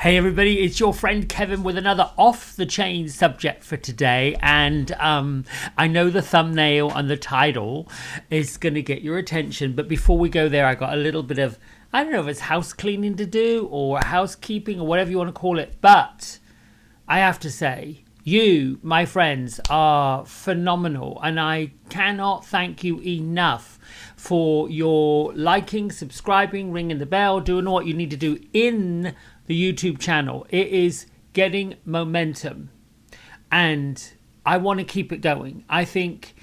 Hey everybody, it's your friend Kevin with another off the chain subject for today, and I know the thumbnail and the title is going to get your attention, but before we go there, I got a little bit of, I don't know if it's house cleaning to do or housekeeping or whatever you want to call it, but I have to say, you, my friends, are phenomenal, and I cannot thank you enough for your liking, subscribing, ringing the bell, doing what you need to do in the YouTube channel. It is getting momentum, and I want to keep it going. I think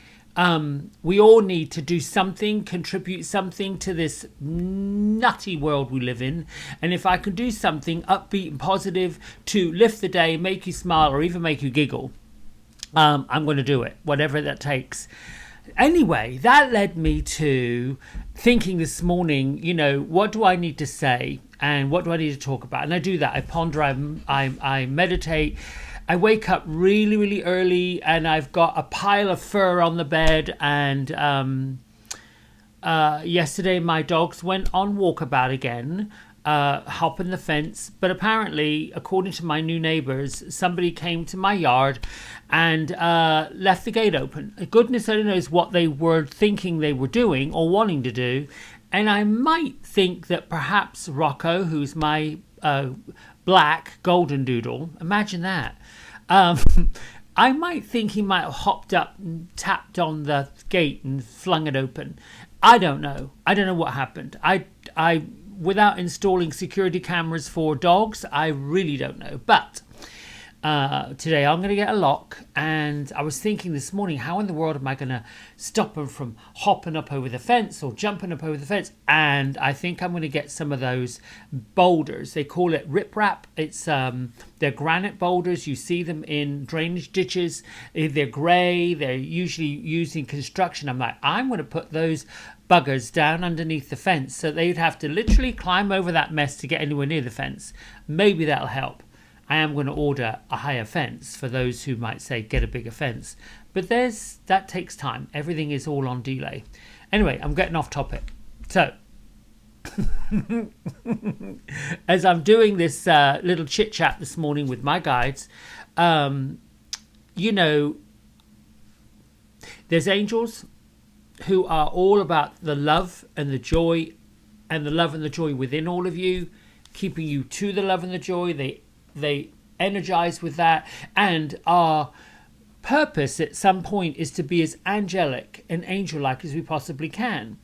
we all need to do something, contribute something to this nutty world we live in. And if I can do something upbeat and positive to lift the day, make you smile, or even make you giggle, I'm going to do it, whatever that takes. Anyway, that led me to thinking this morning, what do I need to say and what do I need to talk about? And I do that. I ponder, I meditate. I wake up really, really early, and I've got a pile of fur on the bed. And yesterday my dogs went on walkabout again, hopping the fence. But apparently, according to my new neighbours, somebody came to my yard and left the gate open. Goodness only knows what they were thinking they were doing or wanting to do. And I might think that perhaps Rocco, who's my black golden doodle, imagine that. I might think he might have hopped up and tapped on the gate and flung it open. I don't know. I don't know what happened. I without installing security cameras for dogs, I really don't know. But today I'm going to get a lock, and I was thinking this morning, how in the world am I going to stop them from hopping up over the fence or jumping up over the fence? And I think I'm going to get some of those boulders. They call it riprap. It's they're granite boulders. You see them in drainage ditches. They're grey. They're usually used in construction. I'm going to put those buggers down underneath the fence, so they'd have to literally climb over that mess to get anywhere near the fence. Maybe that'll help. I am going to order a higher fence for those who might say get a bigger fence. But that takes time. Everything is all on delay. Anyway, I'm getting off topic. So, as I'm doing this little chit chat this morning with my guides, there's angels who are all about the love and the joy, and the love and the joy within all of you, keeping you to the love and the joy. They energize with that, and our purpose at some point is to be as angelic and angel-like as we possibly can,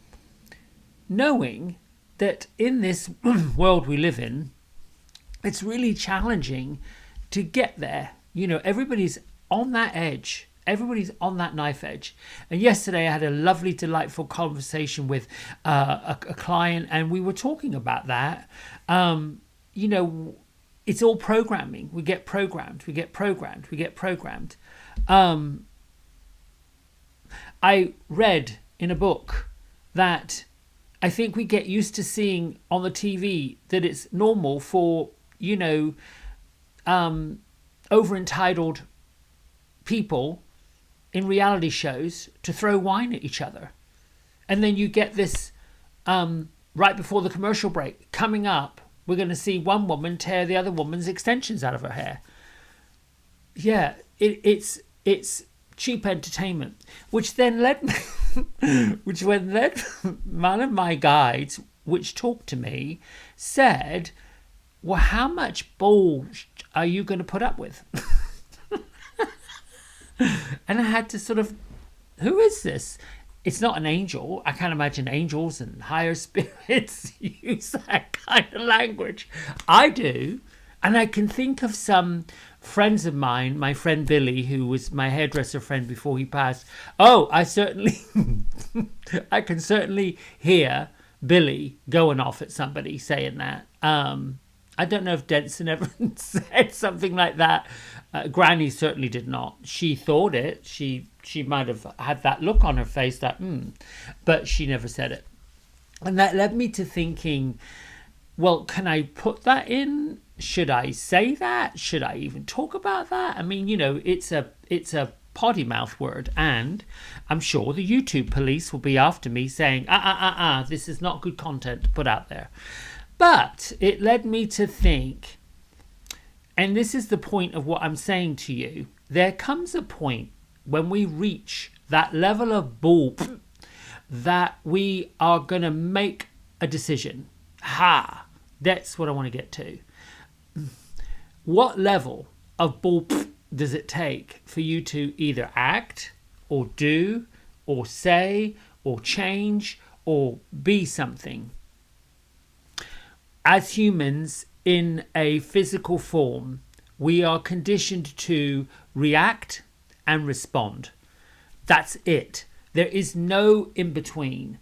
knowing that in this world we live in, it's really challenging to get there. Everybody's on that edge. Everybody's on that knife edge. And yesterday I had a lovely, delightful conversation with a client, and we were talking about that. It's all programming. We get programmed. I read in a book that I think we get used to seeing on the TV that it's normal for, over-entitled people in reality shows to throw wine at each other. And then you get this, right before the commercial break, coming up, we're going to see one woman tear the other woman's extensions out of her hair. Yeah, it's cheap entertainment, which then led one of my guides, which talked to me, said, well, how much bullshit are you going to put up with? And I had to sort of, who is this? It's not an angel. I can't imagine angels and higher spirits use that kind of language. I do. And I can think of some friends of mine, my friend Billy, who was my hairdresser friend before he passed. Oh, I can certainly hear Billy going off at somebody saying that. I don't know if Denson ever said something like that. Granny certainly did not. She thought it. She might have had that look on her face that, but she never said it. And that led me to thinking, well, can I put that in? Should I say that? Should I even talk about that? I mean, it's a potty mouth word, and I'm sure the YouTube police will be after me saying, this is not good content to put out there. But it led me to think, And this is the point of what I'm saying to you. There comes a point when we reach that level of bull that we are going to make a decision. That's what I want to get to. What level of bull does it take for you to either act or do or say or change or be something? As humans in a physical form, we are conditioned to react and respond. That's it. There is no in between.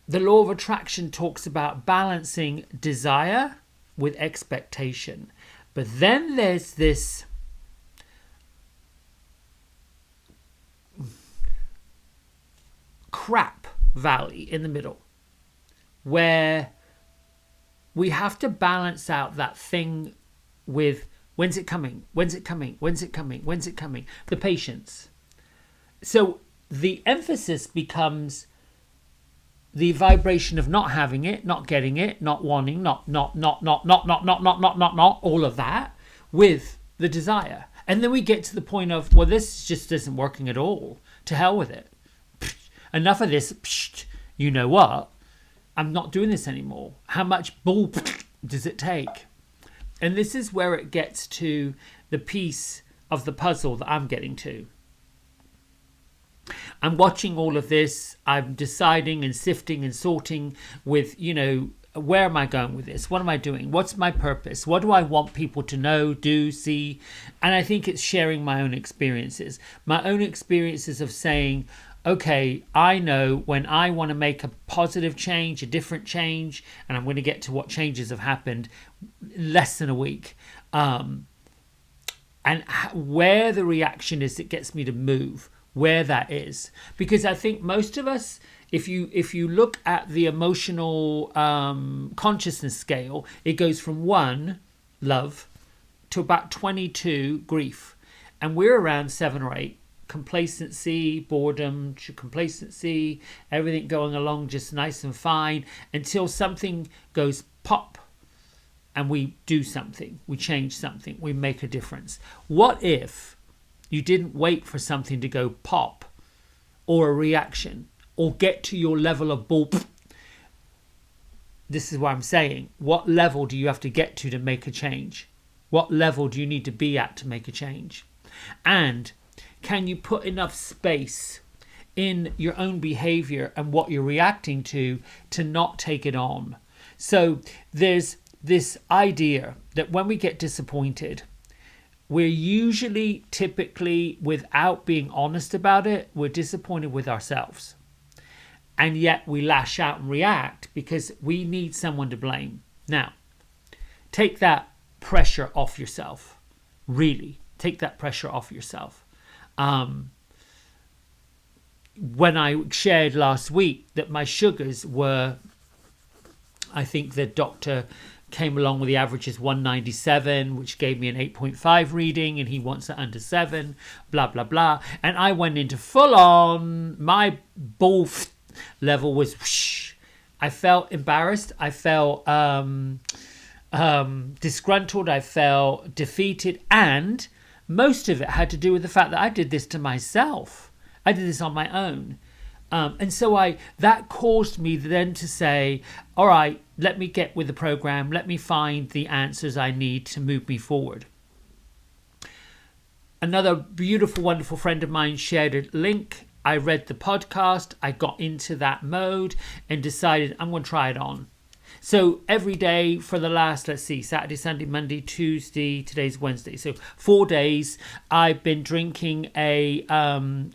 The law of attraction talks about balancing desire with expectation. But then there's this crap valley in the middle where we have to balance out that thing with when's it coming? When's it coming? When's it coming? When's it coming? The patience. So the emphasis becomes the vibration of not having it, not getting it, not wanting, not, all of that with the desire. And then we get to the point of, well, this just isn't working at all. To hell with it. Enough of this. You know what? I'm not doing this anymore. How much bull does it take? And this is where it gets to the piece of the puzzle that I'm getting to. I'm watching all of this. I'm deciding and sifting and sorting with, where am I going with this? What am I doing? What's my purpose? What do I want people to know, do, see? And I think it's sharing my own experiences. My own experiences of saying, okay, I know when I want to make a positive change, a different change, and I'm going to get to what changes have happened less than a week. And where the reaction is that gets me to move, where that is. Because I think most of us, if you look at the emotional consciousness scale, it goes from 1, love, to about 22, grief. And we're around 7 or 8. Complacency, boredom, complacency, everything going along just nice and fine until something goes pop and we do something, we change something, we make a difference. What if you didn't wait for something to go pop or a reaction or get to your level of bull? This is what I'm saying. What level do you have to get to make a change? What level do you need to be at to make a change? And can you put enough space in your own behavior and what you're reacting to not take it on? So there's this idea that when we get disappointed, we're usually, typically, without being honest about it, we're disappointed with ourselves. And yet we lash out and react because we need someone to blame. Now, take that pressure off yourself. Really, take that pressure off yourself. When I shared last week that my sugars were, I think the doctor came along with the average is 197, which gave me an 8.5 reading, and he wants it under 7, blah, blah, blah. And I went into full on, my bull level was whoosh. I felt embarrassed. I felt disgruntled. I felt defeated. And most of it had to do with the fact that I did this to myself. I did this on my own. And so that caused me then to say, all right, let me get with the program. Let me find the answers I need to move me forward. Another beautiful, wonderful friend of mine shared a link. I read the podcast. I got into that mode and decided I'm going to try it on. So every day for the last, Saturday, Sunday, Monday, Tuesday, today's Wednesday. So 4 days, I've been drinking a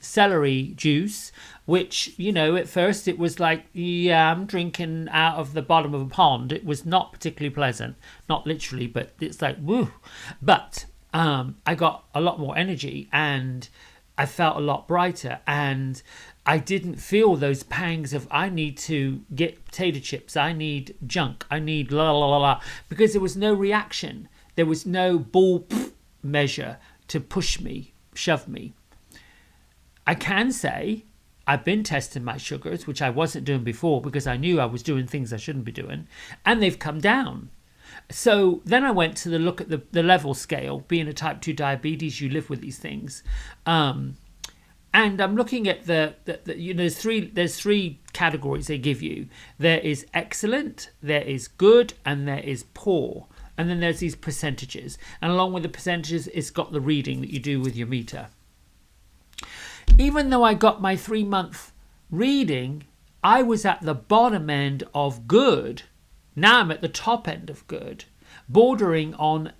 celery juice, which, at first it was like, yeah, I'm drinking out of the bottom of a pond. It was not particularly pleasant, not literally, but it's like, woo. But I got a lot more energy and I felt a lot brighter, and I didn't feel those pangs of I need to get potato chips, I need junk, I need la la la la, because there was no reaction. There was no ball measure to push me, shove me. I can say I've been testing my sugars, which I wasn't doing before because I knew I was doing things I shouldn't be doing, and they've come down. So then I went to look at the level scale. Being a type 2 diabetes, you live with these things. And I'm looking at there's three categories they give you. There is excellent, there is good, and there is poor. And then there's these percentages. And along with the percentages, it's got the reading that you do with your meter. Even though I got my 3-month reading, I was at the bottom end of good. Now I'm at the top end of good, bordering on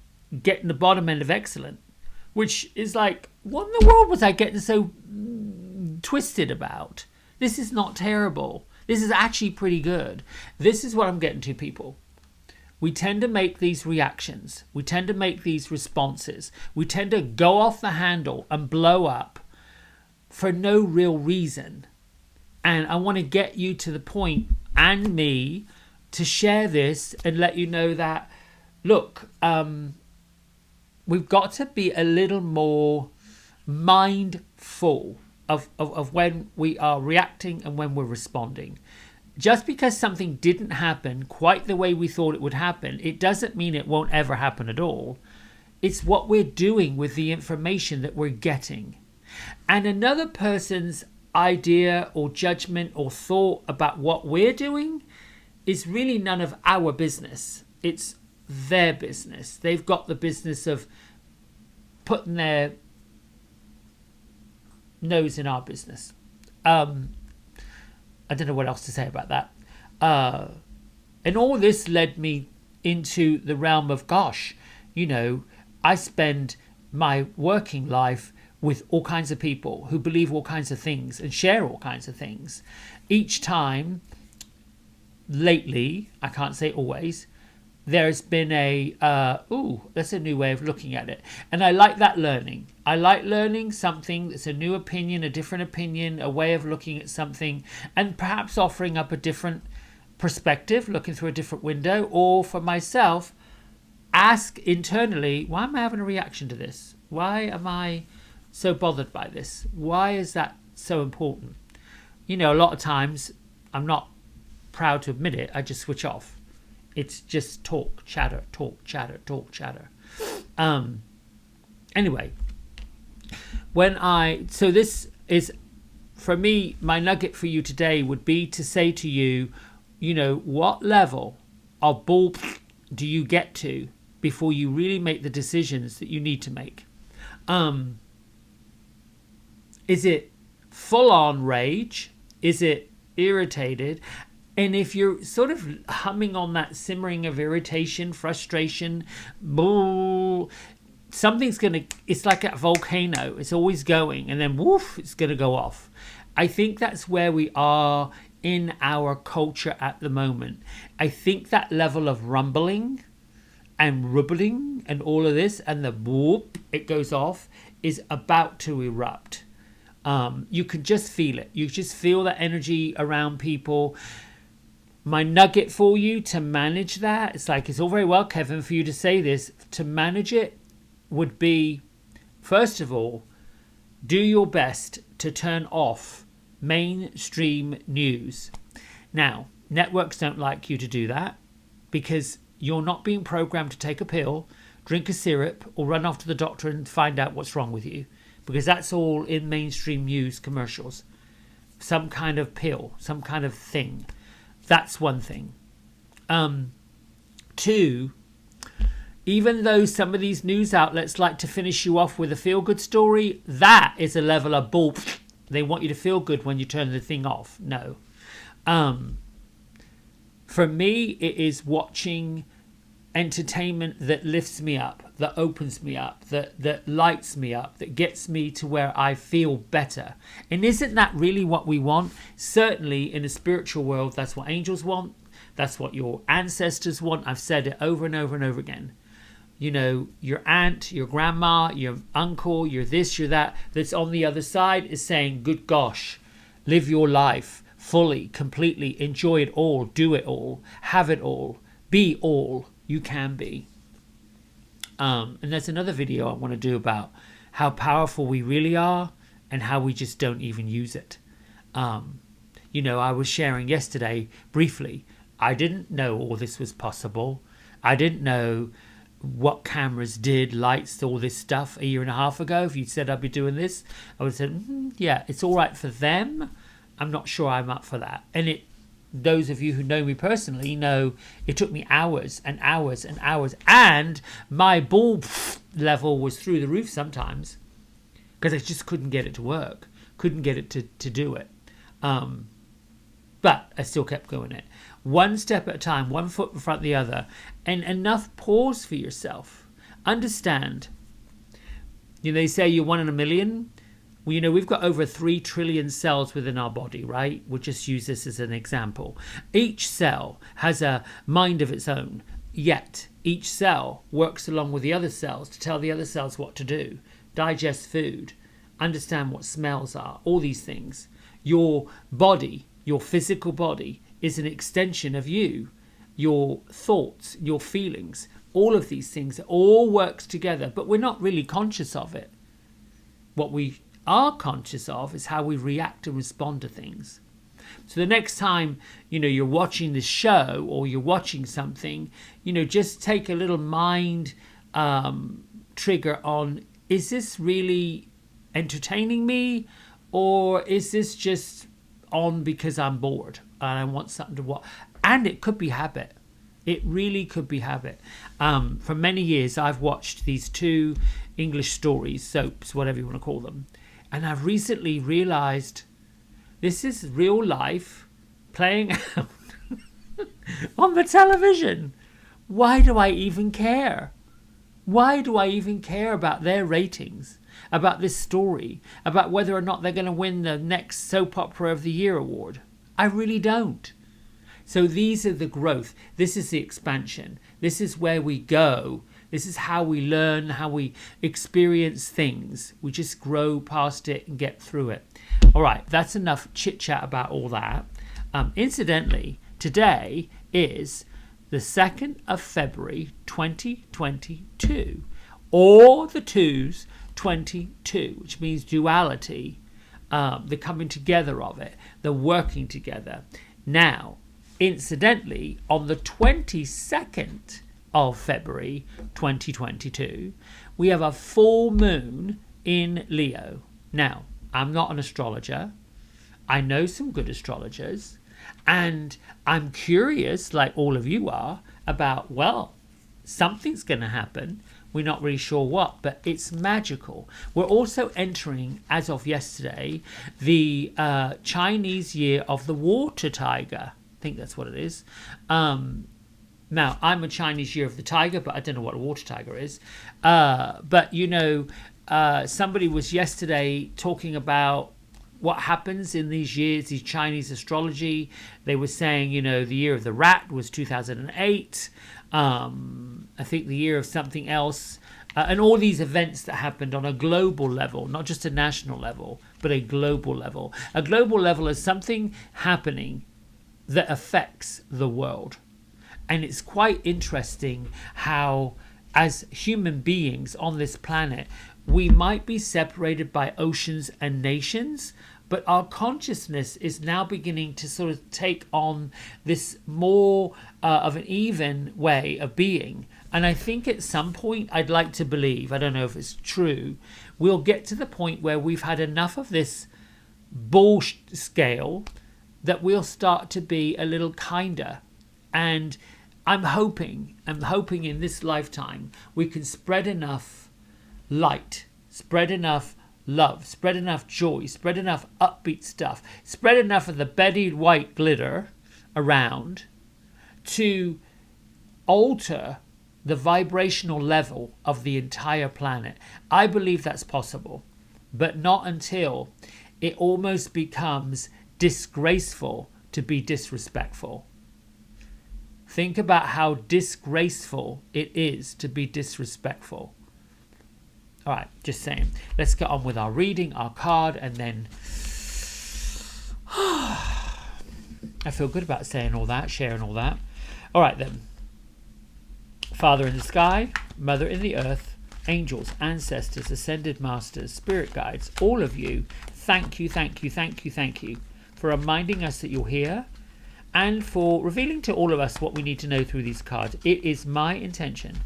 getting the bottom end of excellent, which is like, what in the world was I getting so twisted about? This is not terrible. This is actually pretty good. This is what I'm getting to, people. We tend to make these reactions. We tend to make these responses. We tend to go off the handle and blow up for no real reason. And I want to get you to the point, and me, to share this and let you know that, look, we've got to be a little more mindful of when we are reacting and when we're responding. Just because something didn't happen quite the way we thought it would happen, it doesn't mean it won't ever happen at all. It's what we're doing with the information that we're getting. And another person's idea or judgment or thought about what we're doing is really none of our business. It's their business. They've got the business of putting their nose in our business. I don't know what else to say about that. And all this led me into the realm of, gosh, I spend my working life with all kinds of people who believe all kinds of things and share all kinds of things. Each time, lately, I can't say always, there's been that's a new way of looking at it. And I like that learning. I like learning something that's a new opinion, a different opinion, a way of looking at something, and perhaps offering up a different perspective, looking through a different window, or for myself, ask internally, why am I having a reaction to this? Why am I so bothered by this? Why is that so important? A lot of times, I'm not proud to admit it, I just switch off. It's just talk, chatter, talk, chatter, talk, chatter. Anyway, so this is, for me, my nugget for you today would be to say to you, what level of bull do you get to before you really make the decisions that you need to make? Is it full-on rage? Is it irritated? And if you're sort of humming on that simmering of irritation, frustration, bull, it's like a volcano. It's always going, and then woof, it's going to go off. I think that's where we are in our culture at the moment. I think that level of rumbling and rubbling and all of this, and the whoop, it goes off, is about to erupt. You can just feel it. You just feel that energy around people. My nugget for you to manage that, it's all very well, Kevin, for you to say this. To manage it would be, first of all, do your best to turn off mainstream news. Now, networks don't like you to do that because you're not being programmed to take a pill, drink a syrup, or run off to the doctor and find out what's wrong with you, because that's all in mainstream news commercials. Some kind of pill, some kind of thing. That's one thing. 2, even though some of these news outlets like to finish you off with a feel-good story, that is a level of bull. They want you to feel good when you turn the thing off. No. For me, it is watching entertainment that lifts me up, that opens me up, that lights me up, that gets me to where I feel better. And isn't that really what we want? Certainly in the spiritual world, that's what angels want. That's what your ancestors want. I've said it over and over and over again. Your aunt, your grandma, your uncle, your this, your that, that's on the other side is saying, good gosh, live your life fully, completely, enjoy it all, do it all, have it all, be all you can be. And there's another video I want to do about how powerful we really are and how we just don't even use it. I was sharing yesterday briefly, I didn't know all this was possible I didn't know what cameras did, lights, all this stuff a year and a half ago. If you'd said I'd be doing this, I would have said, yeah, it's all right for them. I'm not sure I'm up for that. And those of you who know me personally know it took me hours and hours and hours, and my ball level was through the roof sometimes because I just couldn't get it to work, couldn't get it to do it. But I still kept going it. One step at a time, one foot in front of the other, and enough pause for yourself. Understand. They say you're 1 in a million. Well, we've got over 3 trillion cells within our body, right? We'll just use this as an example. Each cell has a mind of its own, yet each cell works along with the other cells to tell the other cells what to do, digest food, understand what smells are, all these things. Your body, your physical body, is an extension of you, your thoughts, your feelings, all of these things, it all works together, but we're not really conscious of it. What we are conscious of is how we react and respond to things. So the next time, you're watching this show or you're watching something, just take a little mind trigger on, is this really entertaining me, or is this just on because I'm bored and I want something to watch? And it could be habit. It really could be habit. For many years, I've watched these 2 English stories, soaps, whatever you want to call them. And I've recently realized this is real life playing out on the television. Why do I even care? Why do I even care about their ratings, about this story, about whether or not they're going to win the next Soap Opera of the Year award? I really don't. So these are the growth. This is the expansion. This is where we go. This is how we learn, how we experience things. We just grow past it and get through it. All right, that's enough chit chat about all that. Incidentally, today is the 2nd of February 2022, or the 2's 22, which means duality, the coming together of it, the working together. Now, incidentally, on the 22nd of February 2022, we have a full moon in Leo. Now, I'm not an astrologer. I know some good astrologers, and I'm curious, like all of you are, about, well, something's going to happen. We're not really sure what, but it's magical. We're also entering, as of yesterday, the Chinese year of the water tiger. I think that's what it is. Now, I'm a Chinese year of the tiger, but I don't know what a water tiger is. But, somebody was yesterday talking about what happens in these years, these Chinese astrology. They were saying, the year of the rat was 2008. I think the year of something else. And all these events that happened on a global level, not just a national level, but a global level. A global level is something happening that affects the world. And it's quite interesting how, as human beings on this planet, we might be separated by oceans and nations, but our consciousness is now beginning to sort of take on this more of an even way of being. And I think at some point, I'd like to believe, I don't know if it's true, we'll get to the point where we've had enough of this bull scale that we'll start to be a little kinder. And I'm hoping in this lifetime we can spread enough light, spread enough love, spread enough joy, spread enough upbeat stuff, spread enough of the Betty White glitter around to alter the vibrational level of the entire planet. I believe that's possible, but not until it almost becomes disgraceful to be disrespectful. Think about how disgraceful it is to be disrespectful. All right, just saying. Let's get on with our reading, our card, and then I feel good about saying all that, sharing all that. All right, then. Father in the sky, Mother in the earth, angels, ancestors, ascended masters, spirit guides, all of you, thank you, thank you, thank you, thank you for reminding us that you're here and for revealing to all of us what we need to know through these cards. It is my intention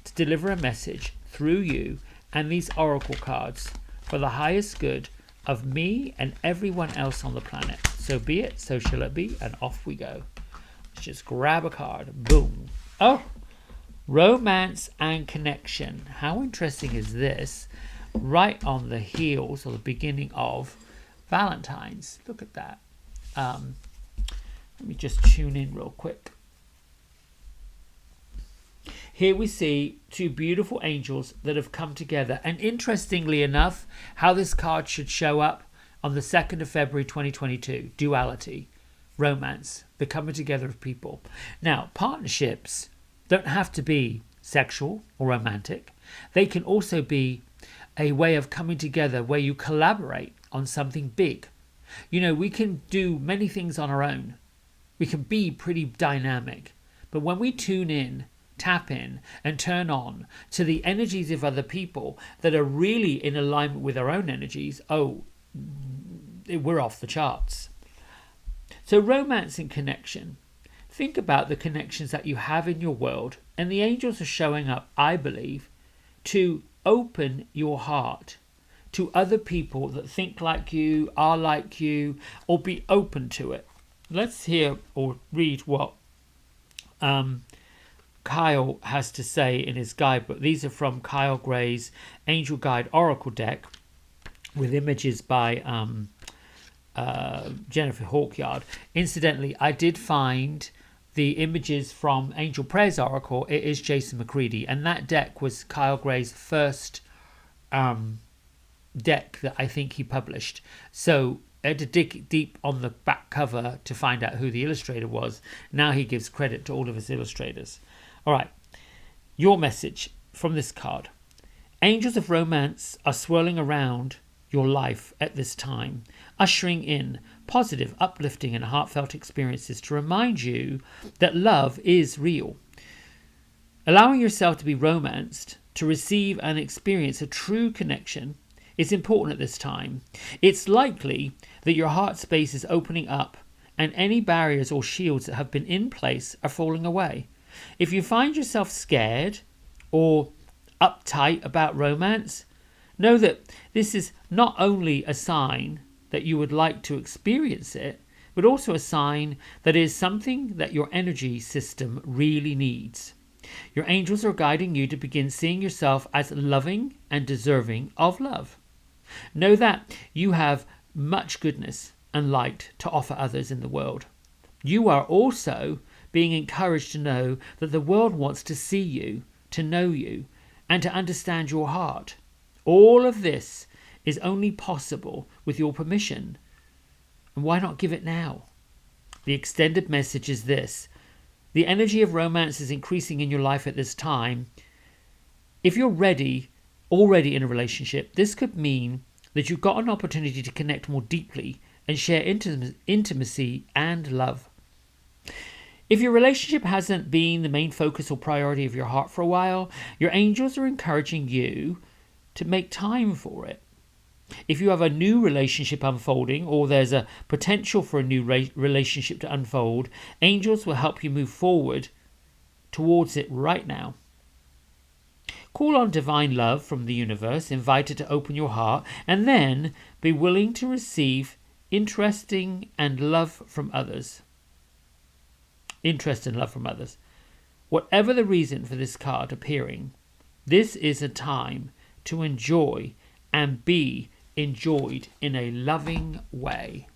to deliver a message through you and these oracle cards for the highest good of me and everyone else on the planet. So be it, so shall it be, and off we go. Let's just grab a card. Boom. Oh, romance and connection. How interesting is this? Right on the heels or the beginning of Valentine's. Look at that. Let me just tune in real quick. Here we see two beautiful angels that have come together. And interestingly enough, how this card should show up on the 2nd of February 2022. Duality, romance, the coming together of people. Now, partnerships don't have to be sexual or romantic. They can also be a way of coming together where you collaborate on something big. You know, we can do many things on our own. We can be pretty dynamic. But when we tune in, tap in and turn on to the energies of other people that are really in alignment with our own energies, we're off the charts. So romance and connection. Think about the connections that you have in your world, and the angels are showing up, I believe, to open your heart to other people that think like you, are like you, or be open to it. Let's hear or read what Kyle has to say in his guidebook. These are from Kyle Gray's Angel Guide Oracle deck with images by Jennifer Hawkyard. Incidentally, I did find the images from Angel Prayers Oracle. It is Jason McCready, and that deck was Kyle Gray's first deck that I think he published. So I had to dig deep on the back cover to find out who the illustrator was. Now he gives credit to all of his illustrators. All right, your message from this card. Angels of romance are swirling around your life at this time, ushering in positive, uplifting and heartfelt experiences to remind you that love is real. Allowing yourself to be romanced, to receive and experience a true connection, is important at this time. It's likely that your heart space is opening up and any barriers or shields that have been in place are falling away. If you find yourself scared or uptight about romance, know that this is not only a sign that you would like to experience it, but also a sign that it is something that your energy system really needs. Your angels are guiding you to begin seeing yourself as loving and deserving of love. Know that you have much goodness and light to offer others in the world. You are also being encouraged to know that the world wants to see you, to know you, and to understand your heart. All of this is only possible with your permission. And why not give it now? The extended message is this. The energy of romance is increasing in your life at this time. If you're already in a relationship, this could mean that you've got an opportunity to connect more deeply and share intimacy and love. If your relationship hasn't been the main focus or priority of your heart for a while, your angels are encouraging you to make time for it. If you have a new relationship unfolding or there's a potential for a new relationship to unfold, angels will help you move forward towards it right now. Call on divine love from the universe, invite it to open your heart, and then be willing to receive interest and love from others. Whatever the reason for this card appearing, this is a time to enjoy and be enjoyed in a loving way.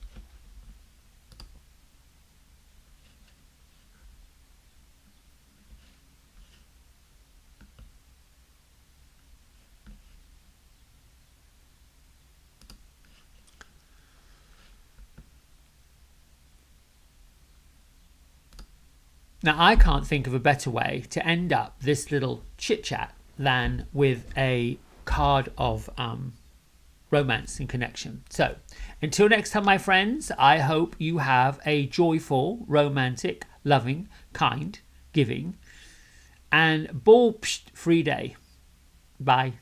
Now, I can't think of a better way to end up this little chit-chat than with a card of romance and connection. So, until next time, my friends, I hope you have a joyful, romantic, loving, kind, giving, and bull-free day. Bye.